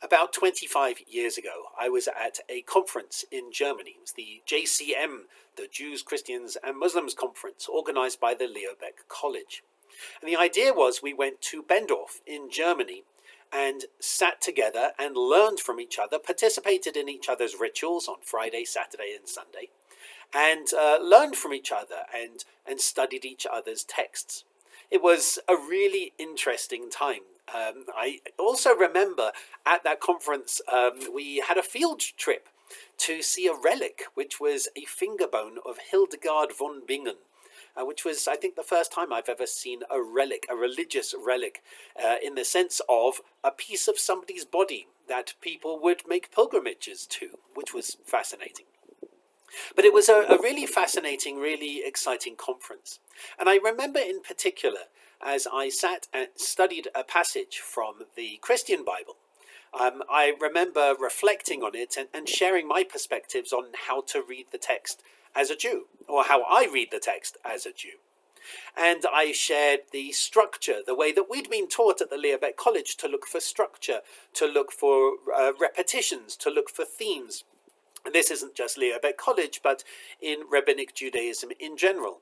About 25 years ago, I was at a conference in Germany. It was the JCM, the Jews, Christians and Muslims Conference, organized by the Leo Baeck College. And the idea was we went to Bendorf in Germany and sat together and learned from each other, participated in each other's rituals on Friday, Saturday and Sunday, and learned from each other and studied each other's texts. It was a really interesting time. I also remember at that conference we had a field trip to see a relic, which was a finger bone of Hildegard von Bingen, which was, I think, the first time I've ever seen a relic, a religious relic, in the sense of a piece of somebody's body that people would make pilgrimages to, which was fascinating. But it was a really fascinating, really exciting conference. And I remember in particular, as I sat and studied a passage from the Christian Bible, I remember reflecting on it and sharing my perspectives on how to read the text as a Jew, or how I read the text as a Jew. And I shared the structure, the way that we'd been taught at the Leo Baeck College to look for structure, to look for repetitions, to look for themes. And this isn't just Leo Baeck College, but in Rabbinic Judaism in general.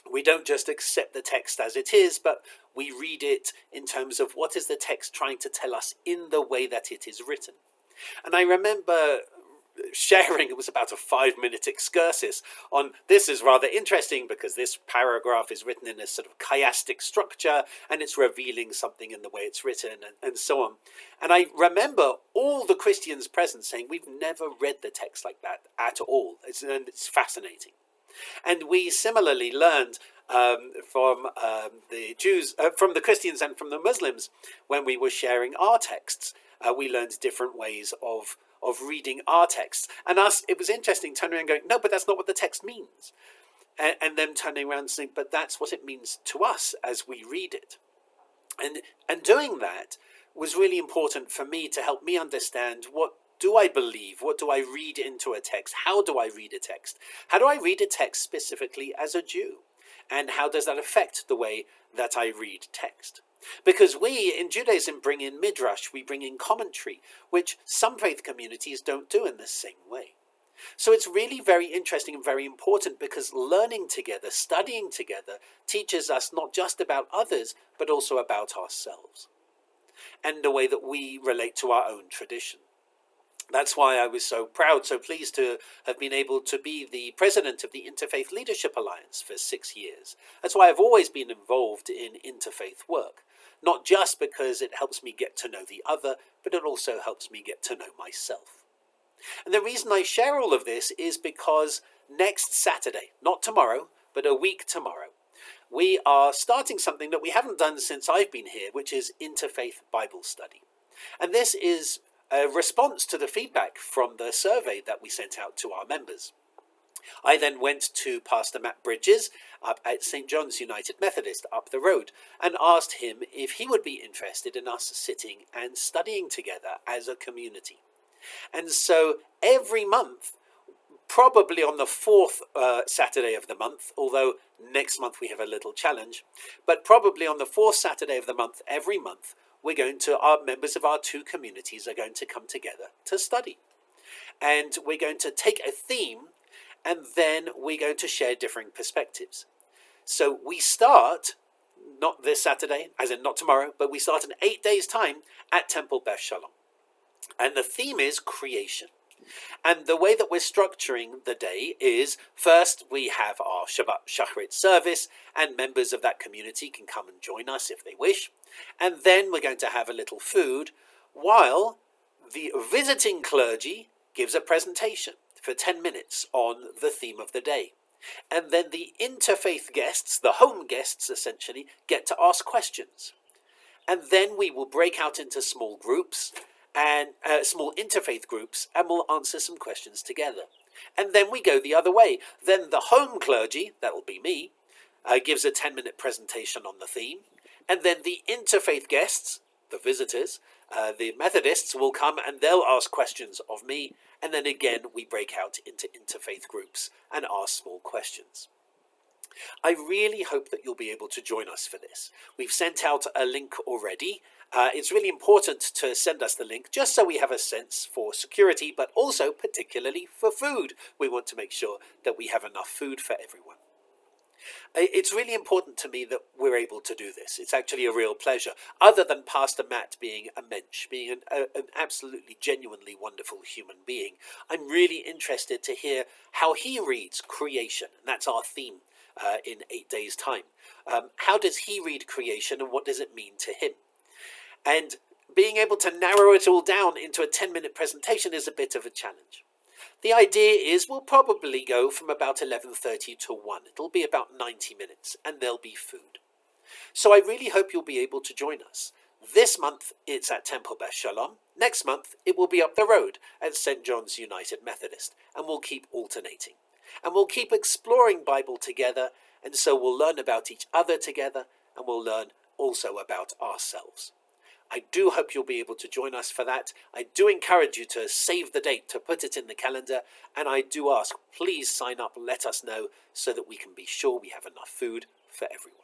We don't just accept the text as it is, but we read it in terms of what is the text trying to tell us in the way that it is written. And I remember sharing, it was about a 5-minute excursus on, this is rather interesting because this paragraph is written in a sort of chiastic structure and it's revealing something in the way it's written and so on. And I remember all the Christians present saying, we've never read the text like that at all. It's fascinating. And we similarly learned from the Jews, from the Christians and from the Muslims, when we were sharing our texts, we learned different ways of reading our texts. And it was interesting turning around and going, no, but that's not what the text means. And them turning around and saying, but that's what it means to us as we read it. And doing that was really important for me to help me understand, what do I believe? What do I read into a text? How do I read a text? How do I read a text specifically as a Jew? And how does that affect the way that I read text? Because we in Judaism bring in midrash, we bring in commentary, which some faith communities don't do in the same way. So it's really very interesting and very important, because learning together, studying together, teaches us not just about others, but also about ourselves and the way that we relate to our own tradition. That's why I was so proud, so pleased to have been able to be the president of the Interfaith Leadership Alliance for 6 years. That's why I've always been involved in interfaith work. Not just because it helps me get to know the other, but it also helps me get to know myself. And the reason I share all of this is because next Saturday, not tomorrow, but a week tomorrow, we are starting something that we haven't done since I've been here, which is Interfaith Bible Study. And this is a response to the feedback from the survey that we sent out to our members. I then went to Pastor Matt Bridges up at St. John's United Methodist up the road and asked him if he would be interested in us sitting and studying together as a community. And so every month, probably on the fourth Saturday of the month, although next month we have a little challenge, but probably on the fourth Saturday of the month, every month, our members of our two communities are going to come together to study. And we're going to take a theme, and then we're going to share differing perspectives. So we start, not this Saturday, as in not tomorrow, but we start in 8 days' time at Temple Beth Shalom. And the theme is creation. And the way that we're structuring the day is, first we have our Shabbat Shacharit service, and members of that community can come and join us if they wish. And then we're going to have a little food, while the visiting clergy gives a presentation for 10 minutes on the theme of the day. And then the interfaith guests, the home guests essentially, get to ask questions. And then we will break out into small groups, and small interfaith groups, and we'll answer some questions together. And then we go the other way. Then the home clergy, that will be me, gives a 10-minute presentation on the theme. And then the interfaith guests, the visitors, the Methodists, will come and they'll ask questions of me. And then again, we break out into interfaith groups and ask small questions. I really hope that you'll be able to join us for this. We've sent out a link already, It's really important to send us the link just so we have a sense for security, but also particularly for food. We want to make sure that we have enough food for everyone. It's really important to me that we're able to do this. It's actually a real pleasure. Other than Pastor Matt being a mensch, being an absolutely genuinely wonderful human being, I'm really interested to hear how he reads creation. And that's our theme in 8 days' time. How does he read creation, and what does it mean to him? And being able to narrow it all down into a 10-minute presentation is a bit of a challenge. The idea is we'll probably go from about 11:30 to 1. It'll be about 90 minutes, and there'll be food. So I really hope you'll be able to join us. This month it's at Temple Beth Shalom. Next month it will be up the road at St. John's United Methodist, and we'll keep alternating. And we'll keep exploring Bible together, and so we'll learn about each other together, and we'll learn also about ourselves. I do hope you'll be able to join us for that. I do encourage you to save the date, to put it in the calendar, and I do ask, please sign up, let us know, so that we can be sure we have enough food for everyone.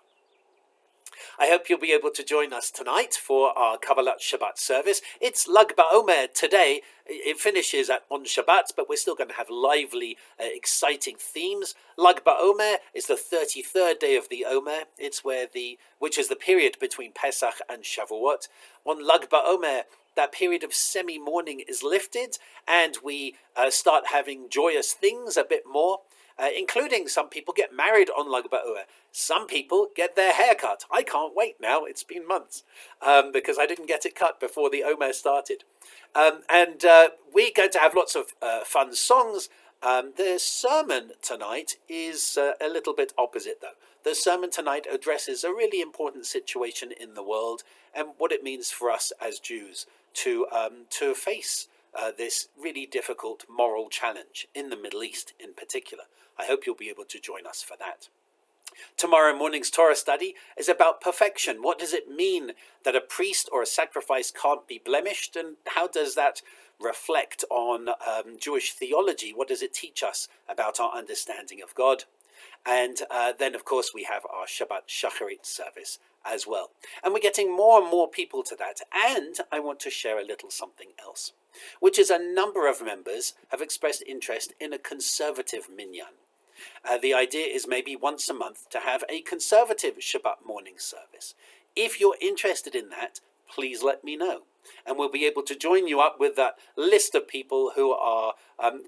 I hope you'll be able to join us tonight for our Kabbalat Shabbat service. It's Lag BaOmer today. It finishes on Shabbat, but we're still going to have lively, exciting themes. Lag BaOmer is the 33rd day of the Omer. Which is the period between Pesach and Shavuot. On Lag BaOmer, that period of semi-mourning is lifted, and we start having joyous things a bit more. Including some people get married on Lag BaOmer. Some people get their hair cut. I can't wait now. It's been months because I didn't get it cut before the Omer started. And we're going to have lots of fun songs. The sermon tonight is a little bit opposite, though. The sermon tonight addresses a really important situation in the world and what it means for us as Jews to face this really difficult moral challenge in the Middle East in particular. I hope you'll be able to join us for that. Tomorrow morning's Torah study is about perfection. What does it mean that a priest or a sacrifice can't be blemished, and how does that reflect on Jewish theology? What does it teach us about our understanding of God? And then, of course, we have our Shabbat Shacharit service as well. And we're getting more and more people to that. And I want to share a little something else, which is a number of members have expressed interest in a conservative minyan. The idea is maybe once a month to have a conservative Shabbat morning service. If you're interested in that, please let me know. And we'll be able to join you up with that list of people who are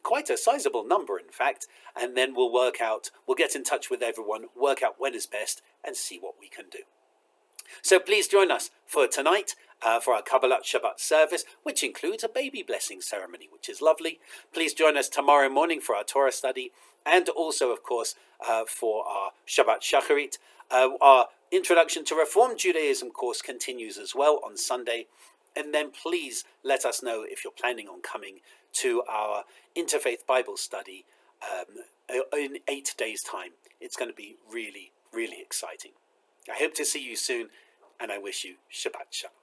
quite a sizable number, in fact, and then we'll get in touch with everyone, work out when is best, and see what we can do. So please join us for tonight, for our Kabbalat Shabbat service, which includes a baby blessing ceremony, which is lovely. Please join us tomorrow morning for our Torah study, and also, of course, for our Shabbat Shacharit. Our Introduction to Reform Judaism course continues as well on Sunday. And then please let us know if you're planning on coming to our Interfaith Bible study in 8 days' time. It's going to be really, really exciting. I hope to see you soon, and I wish you Shabbat Shalom.